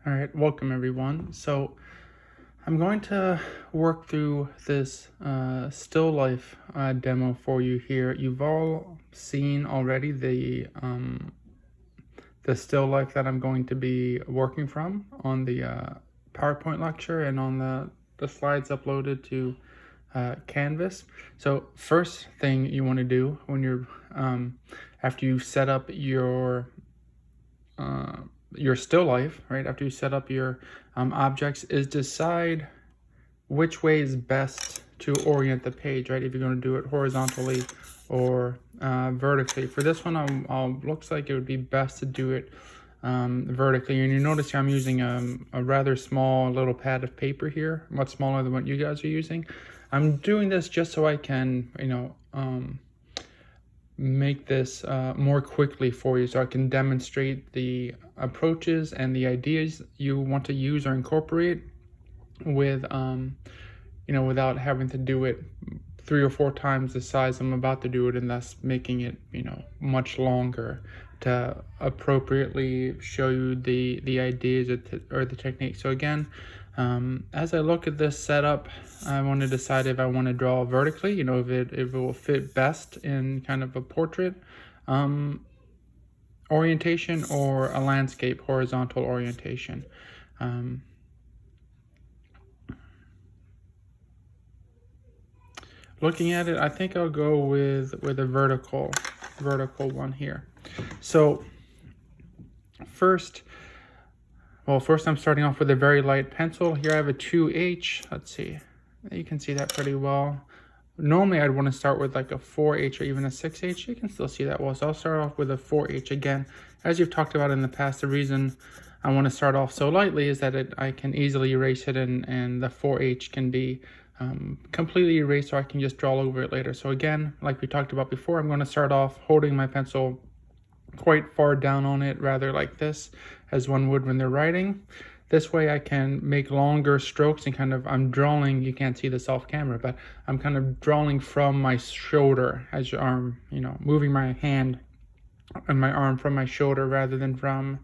All right, welcome everyone. So I'm going to work through this still life demo for you here. You've all seen already the still life that I'm going to be working from on the PowerPoint lecture and on the slides uploaded to Canvas. So first thing you want to do when you're after you set up your still life, right? After you set up your objects, is decide which way is best to orient the page, right? If you're going to do it horizontally or vertically. For this one, looks like it would be best to do it vertically. And you notice here I'm using a rather small little pad of paper here, much smaller than what you guys are using. I'm doing this just so I can, make this more quickly for you, so I can demonstrate the approaches and the ideas you want to use or incorporate with without having to do it 3 or 4 times the size I'm about to do it, and thus making it much longer to appropriately show you the ideas or the technique. So again, as I look at this setup, I want to decide if I want to draw vertically, if it will fit best in kind of a portrait orientation or a landscape horizontal orientation. Looking at it, I think I'll go with a vertical one here. So first I'm starting off with a very light pencil. Here I have a 2H. Let's see. You can see that pretty well. Normally I'd want to start with like a 4H or even a 6H. You can still see that well. So I'll start off with a 4H. Again, as you've talked about in the past, the reason I want to start off so lightly is that I can easily erase it, and the 4H can be completely erased, so I can just draw over it later. So again, like we talked about before, I'm going to start off holding my pencil quite far down on it, rather like this, as one would when they're writing. This way I can make longer strokes and I'm drawing, you can't see this off camera, but I'm kind of drawing from my shoulder as your arm, moving my hand and my arm from my shoulder rather than from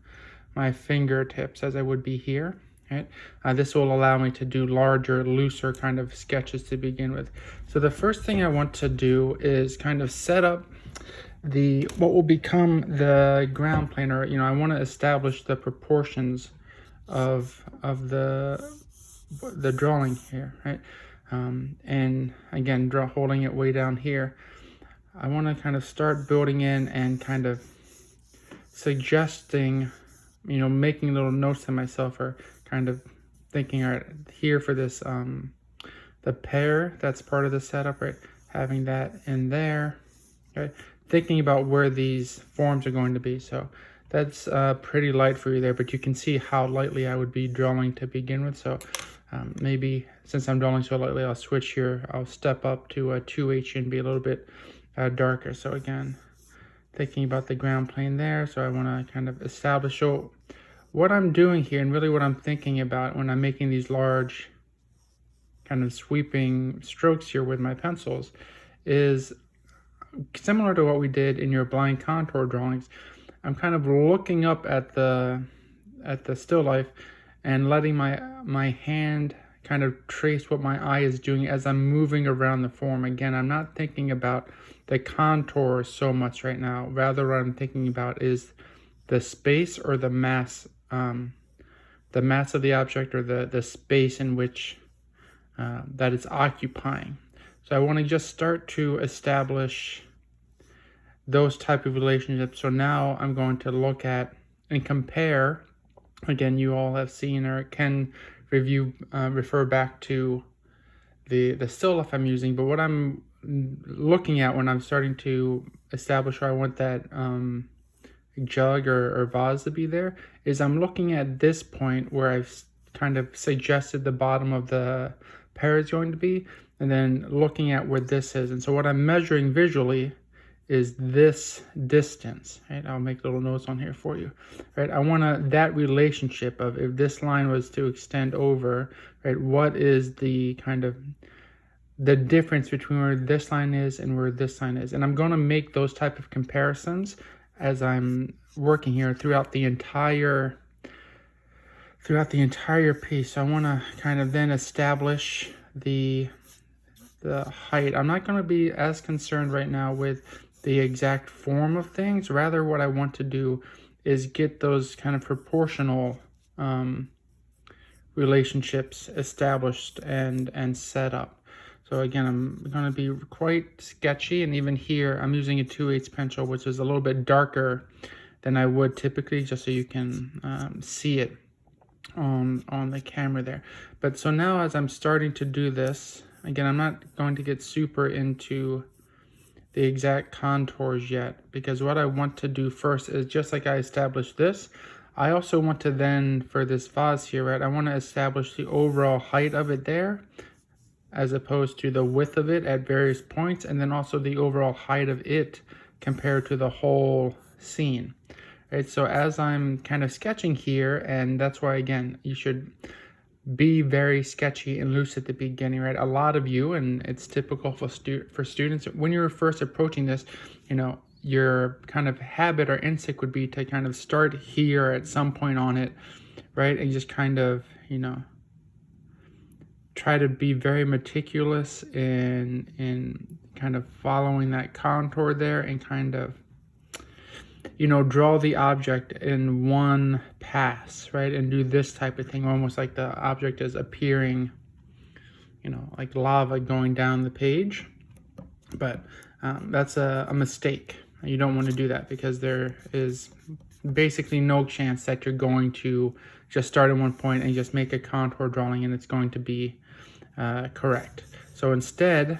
my fingertips as I would be here. Right? This will allow me to do larger, looser kind of sketches to begin with. So the first thing I want to do is kind of set up what will become the ground plane, or I want to establish the proportions of the drawing here, right? And again, holding it way down here, I want to kind of start building in and kind of suggesting, making little notes to myself, or kind of thinking, all right, here for this the pear, that's part of the setup, right? Having that in there, okay? Thinking about where these forms are going to be. So that's pretty light for you there, but you can see how lightly I would be drawing to begin with. So maybe since I'm drawing so lightly, I'll switch here. I'll step up to a 2H and be a little bit darker. So again, thinking about the ground plane there. So I want to kind of establish, so what I'm doing here, and really what I'm thinking about when I'm making these large kind of sweeping strokes here with my pencils, is similar to what we did in your blind contour drawings. I'm kind of looking up at the still life and letting my hand kind of trace what my eye is doing as I'm moving around the form. Again, I'm not thinking about the contour so much right now. Rather, what I'm thinking about is the space or the mass of the object, or the space in which that it's occupying. So I want to just start to establish those type of relationships. So now I'm going to look at and compare. Again, you all have seen or can refer back to the still life I'm using, but what I'm looking at when I'm starting to establish where I want that jug or vase to be there, is I'm looking at this point where I've kind of suggested the bottom of the pear is going to be, and then looking at where this is. And so what I'm measuring visually is this distance, right? I'll make little notes on here for you, right? I want that relationship of, if this line was to extend over, right, what is the kind of the difference between where this line is and where this line is. And I'm going to make those type of comparisons as I'm working here throughout the entire throughout the entire piece. So I want to kind of then establish the height. I'm not going to be as concerned right now with the exact form of things. Rather, what I want to do is get those kind of proportional relationships established and set up. So again, I'm going to be quite sketchy, and even here I'm using a 2/8 pencil, which is a little bit darker than I would typically, just so you can see it on the camera there. But so now as I'm starting to do this, again, I'm not going to get super into the exact contours yet, because what I want to do first is, just like I established this, I also want to then, for this vase here, right, I want to establish the overall height of it there, as opposed to the width of it at various points, and then also the overall height of it compared to the whole scene. Right, so as I'm kind of sketching here, and that's why, again, you should be very sketchy and loose at the beginning, right? A lot of you, and it's typical for students, when you're first approaching this, you know, your kind of habit or instinct would be to kind of start here at some point on it, right? And just kind of, you know, try to be very meticulous in kind of following that contour there, and kind of, you know, draw the object in one pass, right? And do this type of thing, almost like the object is appearing, you know, like lava going down the page. But that's a mistake. You don't want to do that, because there is basically no chance that you're going to just start at one point and just make a contour drawing and it's going to be correct. So instead,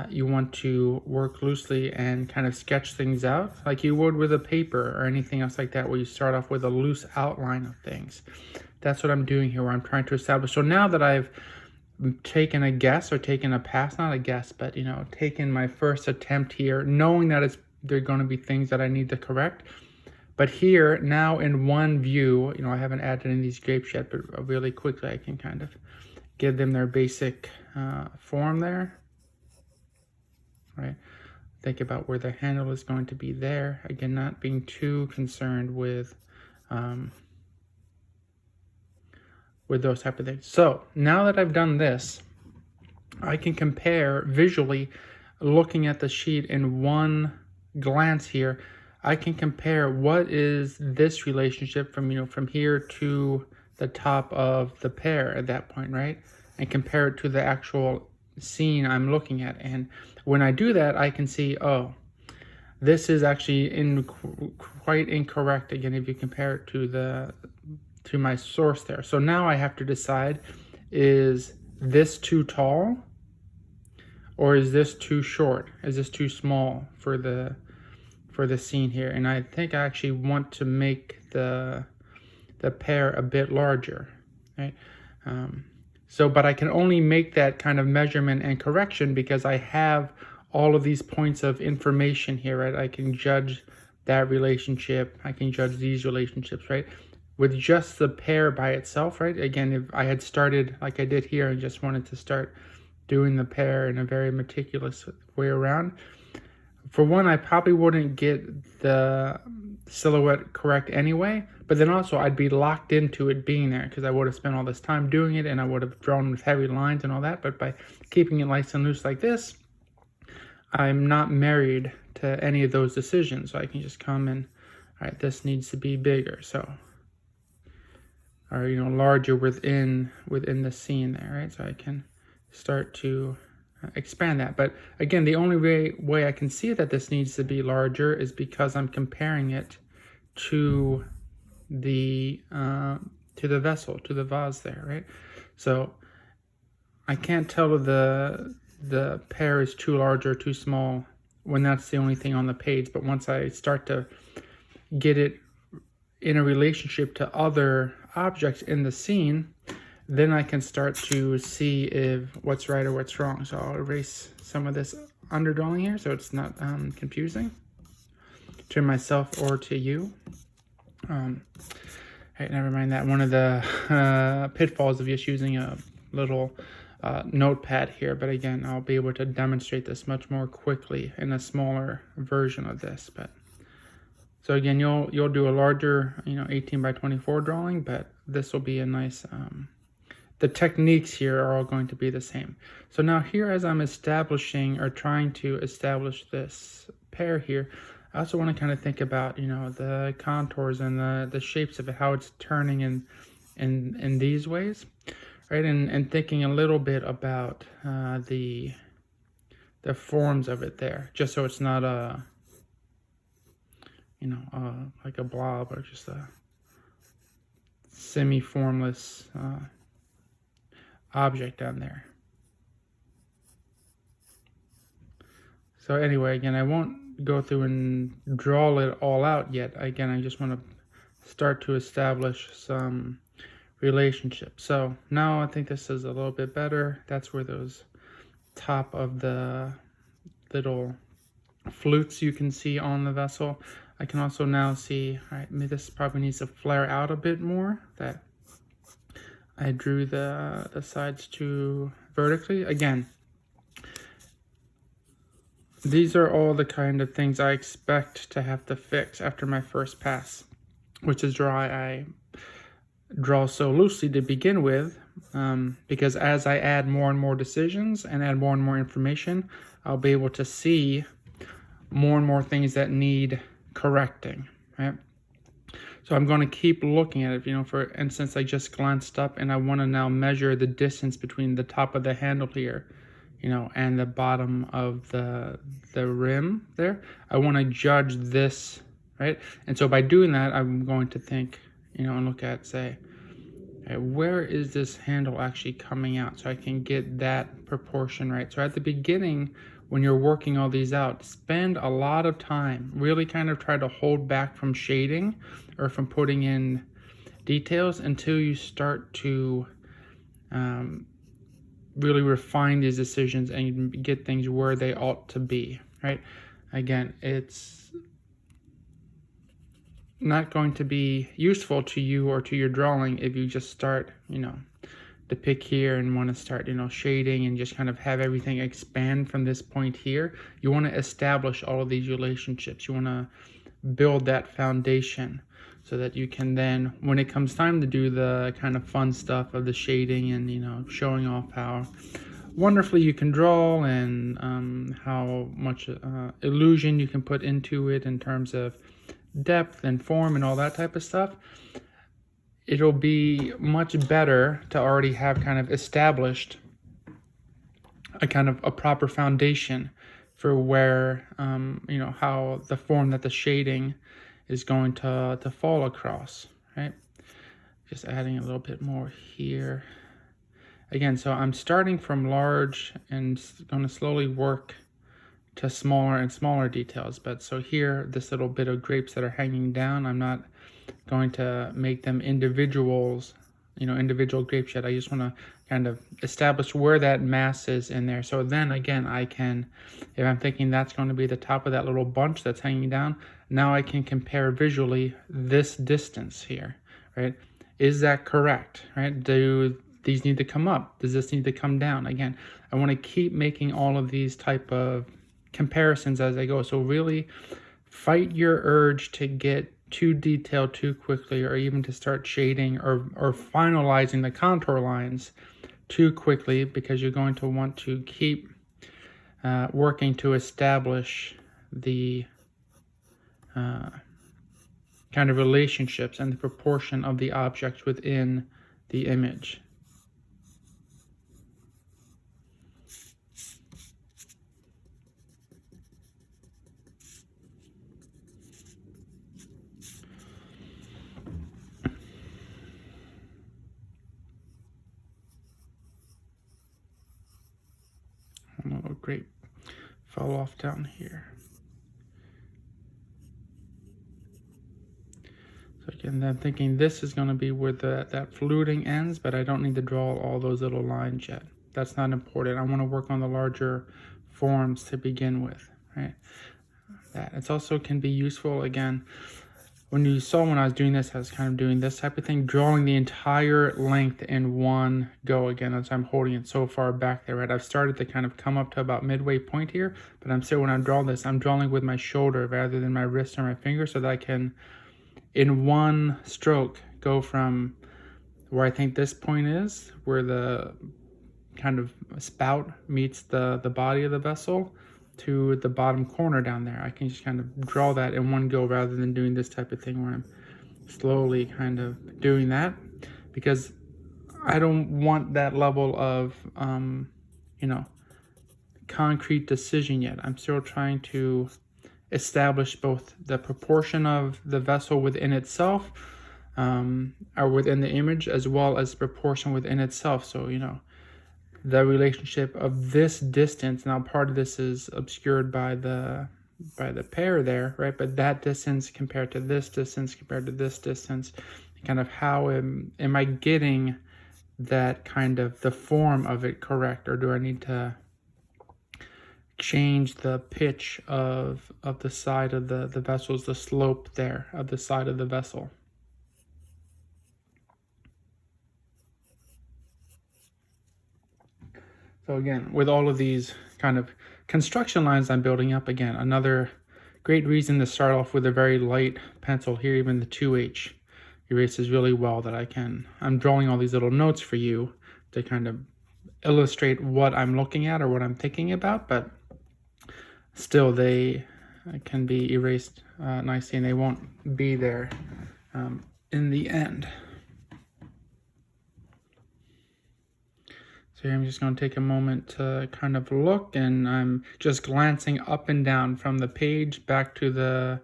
you want to work loosely and kind of sketch things out like you would with a paper or anything else like that, where you start off with a loose outline of things. That's what I'm doing here, where I'm trying to establish. So now that I've taken a guess, or taken a pass, not a guess, but, you know, taken my first attempt here, knowing that there are going to be things that I need to correct. But here, now in one view, you know, I haven't added in these grapes yet, but really quickly I can kind of give them their basic form there. Right, think about where the handle is going to be there. Again, not being too concerned with those type of things. So now that I've done this, I can compare visually, looking at the sheet in one glance here. I can compare what is this relationship from, you know, from here to the top of the pear at that point, right? And compare it to the actual scene I'm looking at. And when I do that, I can see, oh, this is actually quite incorrect, again, if you compare it to my source there. So now I have to decide, is this too tall, or is this too short? Is this too small for the scene here? And I think I actually want to make the pear a bit larger, right? So, but I can only make that kind of measurement and correction because I have all of these points of information here, right? I can judge that relationship. I can judge these relationships, right? With just the pear by itself, right? Again, if I had started like I did here and just wanted to start doing the pear in a very meticulous way around, for one, I probably wouldn't get the silhouette correct anyway, but then also I'd be locked into it being there, because I would have spent all this time doing it and I would have drawn with heavy lines and all that. But by keeping it nice and loose like this, I'm not married to any of those decisions. So I can just come and, all right, this needs to be bigger, so, or, you know, larger within the scene there, right? So I can start to expand that. But again, the only way I can see that this needs to be larger is because I'm comparing it to the vessel, to the vase there, right? So I can't tell if the pear is too large or too small when that's the only thing on the page. But once I start to get it in a relationship to other objects in the scene, then I can start to see if what's right or what's wrong. So I'll erase some of this underdrawing here so it's not confusing to myself or to you. Right, never mind that. One of the pitfalls of just using a little notepad here, but again, I'll be able to demonstrate this much more quickly in a smaller version of this. But So again, you'll do a larger, 18 by 24 drawing, but this will be a nice, the techniques here are all going to be the same. So now here, as I'm establishing or trying to establish this pear here, I also want to kind of think about, the contours and the shapes of it, how it's turning in these ways, right? And thinking a little bit about the forms of it there, just so it's not a, like a blob or just a semi-formless object down there. So anyway, again, I won't go through and draw it all out yet. Again, I just want to start to establish some relationship. So now I think this is a little bit better. That's where those top of the little flutes you can see on the vessel. I can also now see, all right, maybe this probably needs to flare out a bit more. That I drew the sides too vertically. Again, these are all the kind of things I expect to have to fix after my first pass, which is why I draw so loosely to begin with, because as I add more and more decisions and add more and more information, I'll be able to see more and more things that need correcting, right? So I'm going to keep looking at it. For instance, I just glanced up and I want to now measure the distance between the top of the handle here, and the bottom of the rim there. I want to judge this, right? And so by doing that, I'm going to think, and look at, say, okay, where is this handle actually coming out, so I can get that proportion right. So at the beginning, when you're working all these out, spend a lot of time, really kind of try to hold back from shading or from putting in details until you start to really refine these decisions and get things where they ought to be, right? Again, it's not going to be useful to you or to your drawing if you just start, to pick here and want to start, shading and just kind of have everything expand from this point here. You want to establish all of these relationships. You want to build that foundation so that you can then, when it comes time to do the kind of fun stuff of the shading and, showing off how wonderfully you can draw and how much illusion you can put into it in terms of depth and form and all that type of stuff, it'll be much better to already have kind of established a kind of a proper foundation for where, how the form that the shading is going to fall across, right? Just adding a little bit more here. Again, so I'm starting from large and going to slowly work to smaller and smaller details. But so here, this little bit of grapes that are hanging down, I'm not going to make them individuals, individual grapes yet. I just want to kind of establish where that mass is in there. So then again, I can, if I'm thinking that's going to be the top of that little bunch that's hanging down, now I can compare visually this distance here, right? Is that correct, right? Do these need to come up? Does this need to come down? Again, I want to keep making all of these type of comparisons as I go. So really fight your urge to get too detailed too quickly, or even to start shading or finalizing the contour lines too quickly, because you're going to want to keep working to establish the kind of relationships and the proportion of the objects within the image. A little grape fell off down here. So again, I'm thinking this is going to be where that fluting ends, but I don't need to draw all those little lines yet. That's not important. I want to work on the larger forms to begin with, right? That it's also can be useful, again, when you saw when I was doing this, I was kind of doing this type of thing, drawing the entire length in one go again as I'm holding it so far back there, right? I've started to kind of come up to about midway point here, but I'm still, when I'm drawing this, I'm drawing with my shoulder rather than my wrist or my finger, so that I can, in one stroke, go from where I think this point is, where the kind of spout meets the body of the vessel, to the bottom corner down there. I can just kind of draw that in one go rather than doing this type of thing where I'm slowly kind of doing that, because I don't want that level of you know, concrete decision yet. I'm still trying to establish both the proportion of the vessel within itself, or within the image, as well as proportion within itself. So, you know, the relationship of this distance. Now, part of this is obscured by the pear there, right? But that distance compared to this distance compared to this distance, kind of how am I getting that kind of the form of it correct, or do I need to change the pitch of the side of the vessels, the slope there of the side of the vessel? So again, with all of these kind of construction lines I'm building up, again, another great reason to start off with a very light pencil here. Even the 2H erases really well, that I'm drawing all these little notes for you to kind of illustrate what I'm looking at or what I'm thinking about, but still they can be erased nicely, and they won't be there in the end. So here I'm just going to take a moment to kind of look, and I'm just glancing up and down from the page back to the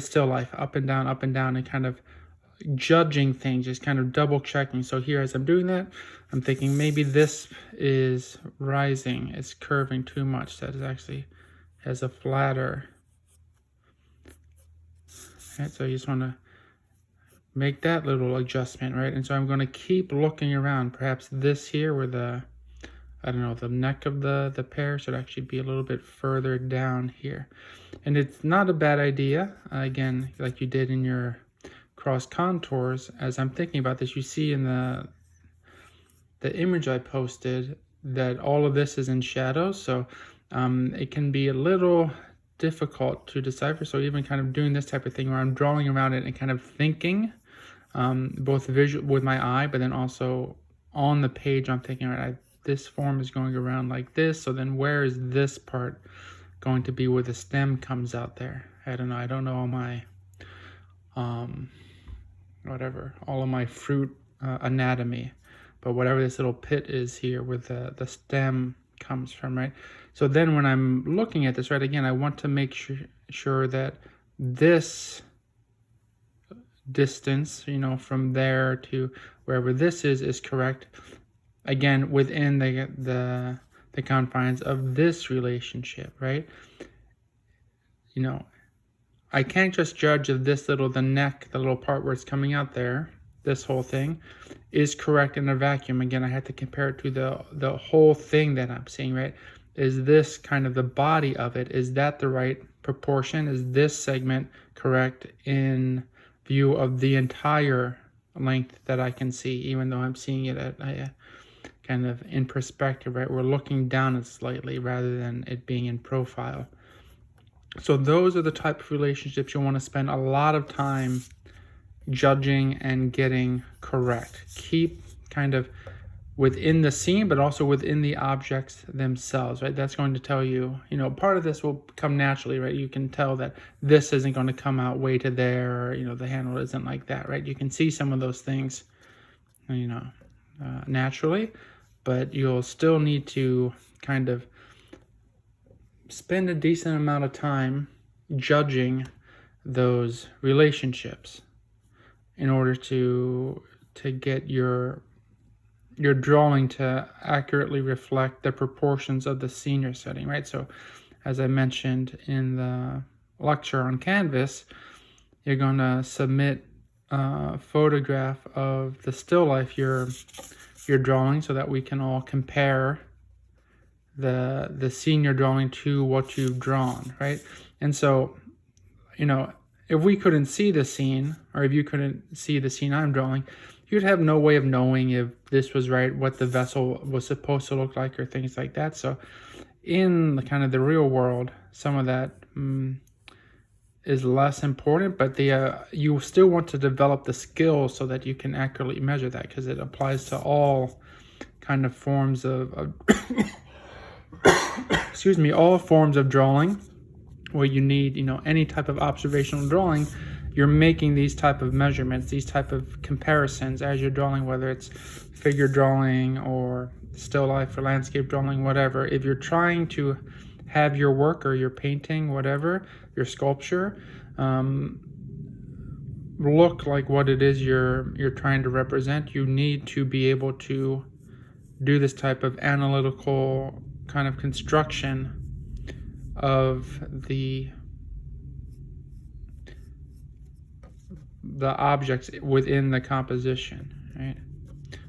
still life, up and down, and kind of judging things, just kind of double checking. So here, as I'm doing that, I'm thinking maybe this is rising, it's curving too much, that is actually has a flatter. Right, so you just want to make that little adjustment, right? And so I'm going to keep looking around. Perhaps this here, where the, I don't know, the neck of the pear should actually be a little bit further down here. And it's not a bad idea, again, like you did in your cross contours. As I'm thinking about this, you see in the image I posted that all of this is in shadow, so it can be a little difficult to decipher. So even kind of doing this type of thing where I'm drawing around it and kind of thinking, both visual with my eye, but then also on the page, I'm thinking, all right, this form is going around like this, so then where is this part going to be where the stem comes out there? I don't know all my all of my fruit anatomy, but whatever this little pit is here where the stem comes from, right? So then when I'm looking at this, right, again, I want to make sure that this distance, you know, from there to wherever this is correct, again, within the confines of this relationship, right? You know, I can't just judge if this the neck, the little part where it's coming out there, this whole thing is correct in a vacuum. Again, I have to compare it to the whole thing that I'm seeing, right? Is this kind of the body of it? Is that the right proportion? Is this segment correct in view of the entire length that I can see, even though I'm seeing it at kind of in perspective, right? We're looking down it slightly rather than it being in profile. So those are the type of relationships you want to spend a lot of time judging and getting correct. Keep kind of within the scene, but also within the objects themselves, right? That's going to tell you, you know, part of this will come naturally, right? You can tell that this isn't going to come out way to there, or, you know, the handle isn't like that, right? You can see some of those things, you know, naturally, but you'll still need to kind of spend a decent amount of time judging those relationships in order to get your drawing to accurately reflect the proportions of the scene you're setting, right? So as I mentioned in the lecture on Canvas, you're going to submit a photograph of the still life you're drawing, so that we can all compare the scene you're drawing to what you've drawn, right? And so, you know, if we couldn't see the scene, or if you couldn't see the scene I'm drawing, you'd have no way of knowing if this was right, what the vessel was supposed to look like, or things like that. So in the kind of the real world, some of that is less important, but you still want to develop the skills so that you can accurately measure that, because it applies to all kind of forms of excuse me, all forms of drawing where you need, any type of observational drawing. You're making these type of measurements, these type of comparisons as you're drawing, whether it's figure drawing or still life or landscape drawing, whatever. If you're trying to have your work or your painting, whatever, your sculpture, look like what it is you're trying to represent, you need to be able to do this type of analytical kind of construction of the objects within the composition, right?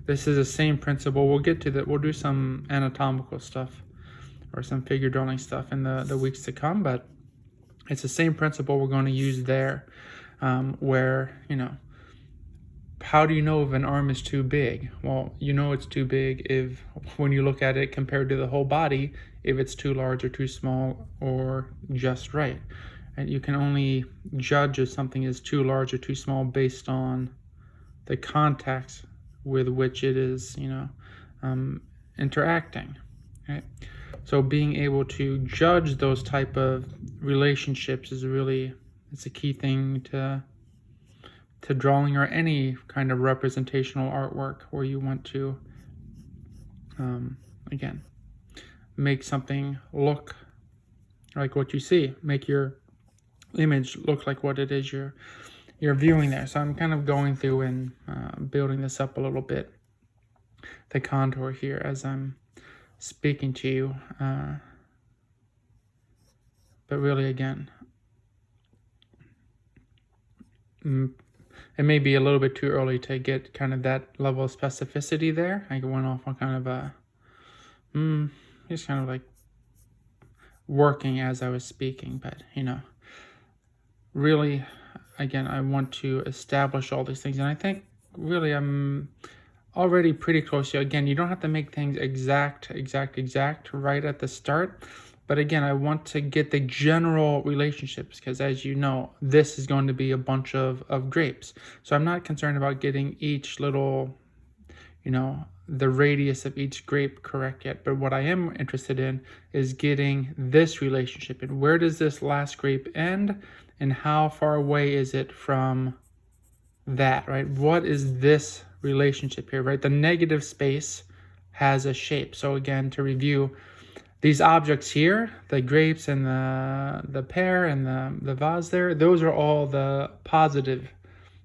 This is the same principle. We'll get to that. We'll do some anatomical stuff or some figure drawing stuff in the weeks to come, but it's the same principle we're going to use there, where, how do you know if an arm is too big? Well, it's too big if, when you look at it compared to the whole body, if it's too large or too small or just right. And you can only judge if something is too large or too small based on the context with which it is, interacting, right? So being able to judge those type of relationships is it's a key thing to drawing or any kind of representational artwork where you want to, again, make something look like what you see, make your image look like what it is you're viewing there. So I'm kind of going through and building this up a little bit, the contour here as I'm speaking to you, but really, again, it may be a little bit too early to get kind of that level of specificity there. I went off on kind of a just kind of like working as I was speaking, but really, again, I want to establish all these things, and I think really I'm already pretty close. Again, you don't have to make things exact right at the start, but again, I want to get the general relationships, because as you know, this is going to be a bunch of grapes. So I'm not concerned about getting each little, the radius of each grape correct yet. But what I am interested in is getting this relationship. And where does this last grape end? And how far away is it from that, right? What is this relationship here, right? The negative space has a shape. So again, to review, these objects here, the grapes and the pear and the vase there, those are all the positive.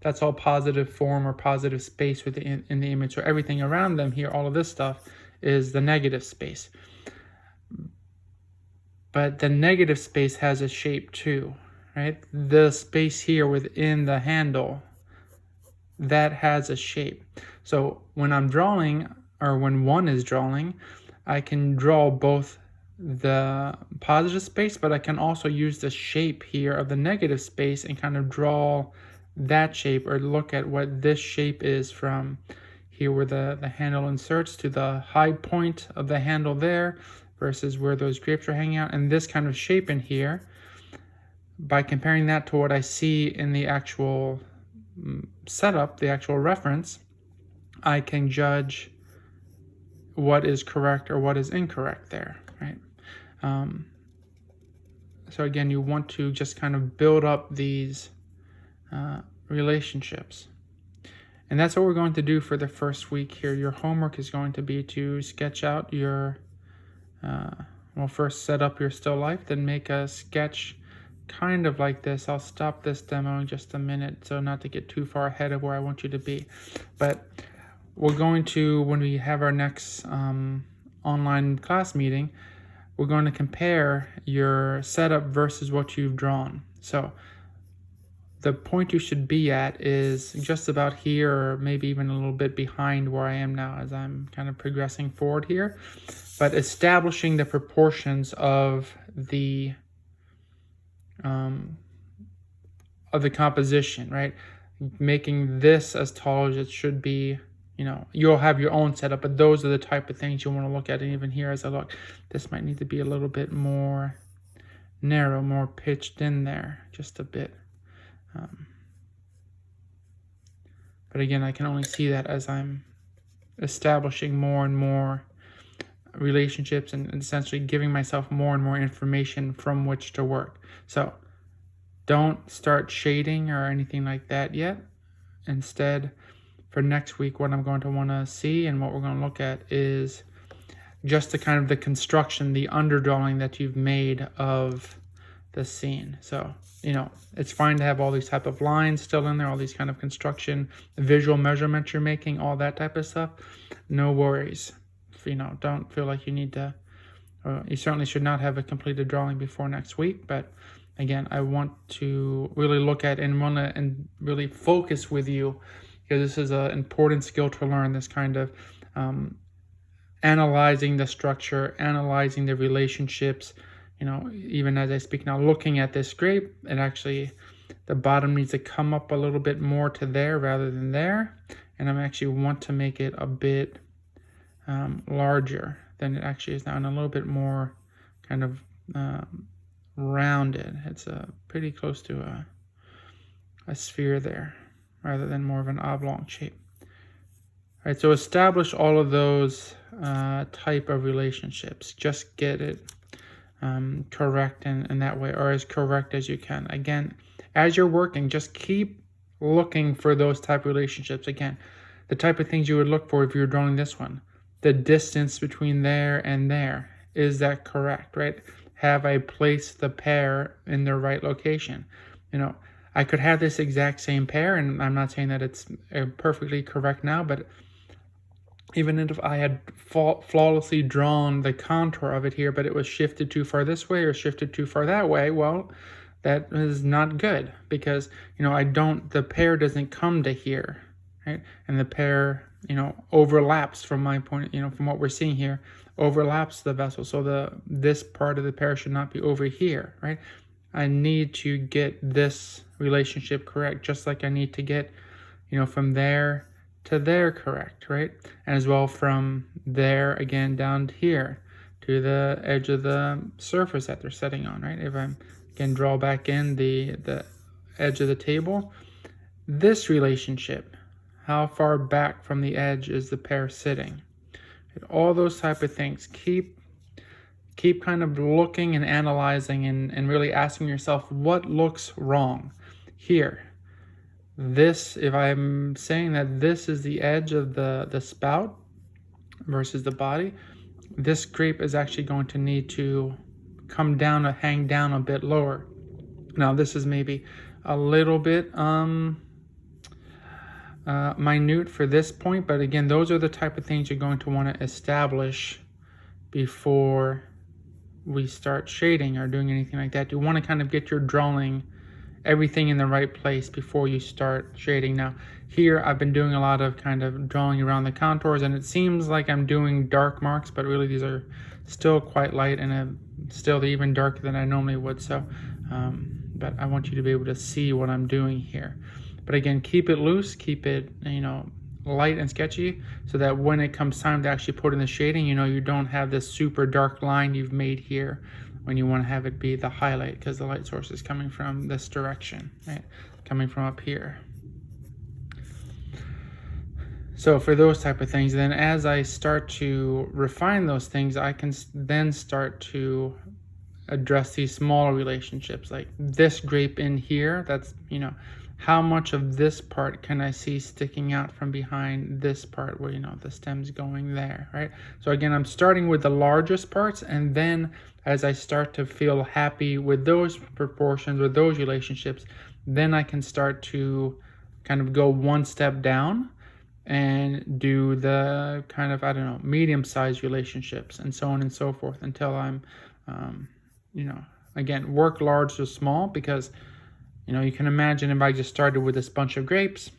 That's all positive form or positive space in the image. So everything around them here, all of this stuff, is the negative space. But the negative space has a shape too, right? The space here within the handle, that has a shape. So when I'm drawing, or when one is drawing, I can draw both the positive space, but I can also use the shape here of the negative space and kind of draw that shape, or look at what this shape is from here where the handle inserts to the high point of the handle there versus where those grapes are hanging out, and this kind of shape in here. By comparing that to what I see in the actual setup, the actual reference, I can judge what is correct or what is incorrect there, right? So again, you want to just kind of build up these relationships. And that's what we're going to do for the first week here. Your homework is going to be to sketch out your, first set up your still life, then make a sketch kind of like this. I'll stop this demo in just a minute, so not to get too far ahead of where I want you to be. But we're going to, when we have our next online class meeting, we're going to compare your setup versus what you've drawn. So the point you should be at is just about here, or maybe even a little bit behind where I am now as I'm kind of progressing forward here. But establishing the proportions of the of the composition, right? Making this as tall as it should be. You'll have your own setup, but those are the type of things you want to look at. And even here, as I look, this might need to be a little bit more narrow, more pitched in there, just a bit. But again, I can only see that as I'm establishing more and more relationships and essentially giving myself more and more information from which to work. So don't start shading or anything like that yet. Instead, for next week, what I'm going to want to see and what we're going to look at is just the kind of the construction, the underdrawing that you've made of the scene. So, it's fine to have all these type of lines still in there, all these kind of construction, visual measurements you're making, all that type of stuff. No worries. Don't feel like you need to, you certainly should not have a completed drawing before next week. But again, I want to really look at and really focus with you, because this is an important skill to learn, this kind of analyzing the structure, analyzing the relationships. Even as I speak now, looking at this grape, and actually the bottom needs to come up a little bit more to there rather than there. And I actually want to make it a bit larger than it actually is now, and a little bit more kind of rounded. It's pretty close to a sphere there, rather than more of an oblong shape. All right, so establish all of those type of relationships. Just get it correct in that way, or as correct as you can. Again, as you're working, just keep looking for those type of relationships. Again, the type of things you would look for if you were drawing this one. The distance between there and there, is that correct, right? Have I placed the pair in the right location? I could have this exact same pair, and I'm not saying that it's perfectly correct now, but even if I had flawlessly drawn the contour of it here, but it was shifted too far this way or shifted too far that way, well, that is not good, because, the pair doesn't come to here, right? And the pair, overlaps from my point, from what we're seeing here, overlaps the vessel. So this part of the pair should not be over here, right? I need to get this relationship correct, just like I need to get, from there to there correct, right? And as well from there again down here to the edge of the surface that they're setting on, right? If I can draw back in the edge of the table, this relationship, how far back from the edge is the pair sitting? All those type of things. Keep kind of looking and analyzing and really asking yourself, what looks wrong here? This, if I'm saying that this is the edge of the spout versus the body, this grape is actually going to need to come down or hang down a bit lower. Now, this is maybe a little bit minute for this point, but again, those are the type of things you're going to want to establish before we start shading or doing anything like that. You want to kind of get your drawing, everything in the right place before you start shading. Now, here I've been doing a lot of kind of drawing around the contours, and it seems like I'm doing dark marks, but really these are still quite light and still even darker than I normally would. So, but I want you to be able to see what I'm doing here. But again, keep it loose, keep it, light and sketchy, so that when it comes time to actually put in the shading, you don't have this super dark line you've made here when you want to have it be the highlight, because the light source is coming from this direction, right? Coming from up here. So for those type of things, then as I start to refine those things, I can then start to address these smaller relationships, like this grape in here. That's, how much of this part can I see sticking out from behind this part where, the stem's going there, right? So again, I'm starting with the largest parts, and then as I start to feel happy with those proportions, with those relationships, then I can start to kind of go one step down and do the kind of, medium-sized relationships and so on and so forth until I'm, again, work large to small, because you can imagine if I just started with this bunch of grapes,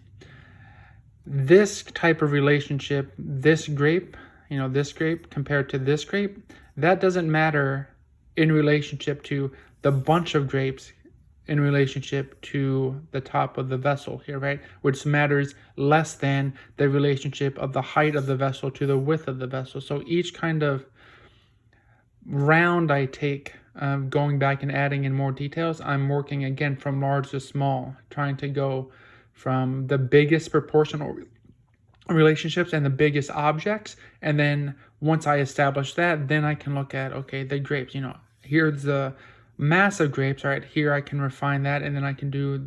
this type of relationship, this grape compared to this grape, that doesn't matter in relationship to the bunch of grapes in relationship to the top of the vessel here, right? Which matters less than the relationship of the height of the vessel to the width of the vessel. So each kind of round I take, going back and adding in more details, I'm working again from large to small, trying to go from the biggest proportional relationships and the biggest objects. And then once I establish that, then I can look at, okay, the grapes, here's the massive grapes, right? Here I can refine that, and then I can do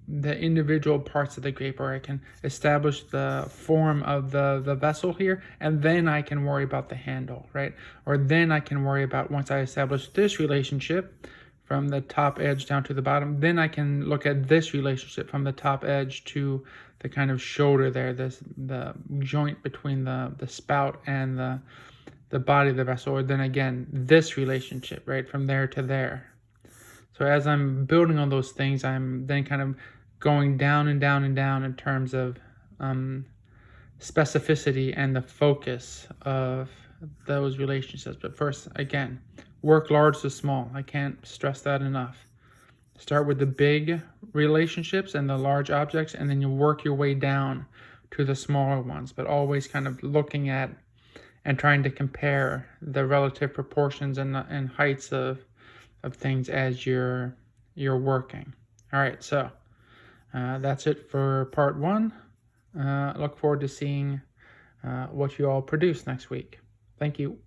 the individual parts of the grape, or I can establish the form of the vessel here, and then I can worry about the handle, right? Or then I can worry about, once I establish this relationship from the top edge down to the bottom, then I can look at this relationship from the top edge to the kind of shoulder there, the joint between the spout and the body of the vessel, or then again this relationship, right, from there to there. So as I'm building on those things, I'm then kind of going down and down and down in terms of specificity and the focus of those relationships. But first, again, work large to small. I can't stress that enough. Start with the big relationships and the large objects, and then you work your way down to the smaller ones, but always kind of looking at and trying to compare the relative proportions and heights of things as you're working. All right, so that's it for part 1. Look forward to seeing what you all produce next week. Thank you.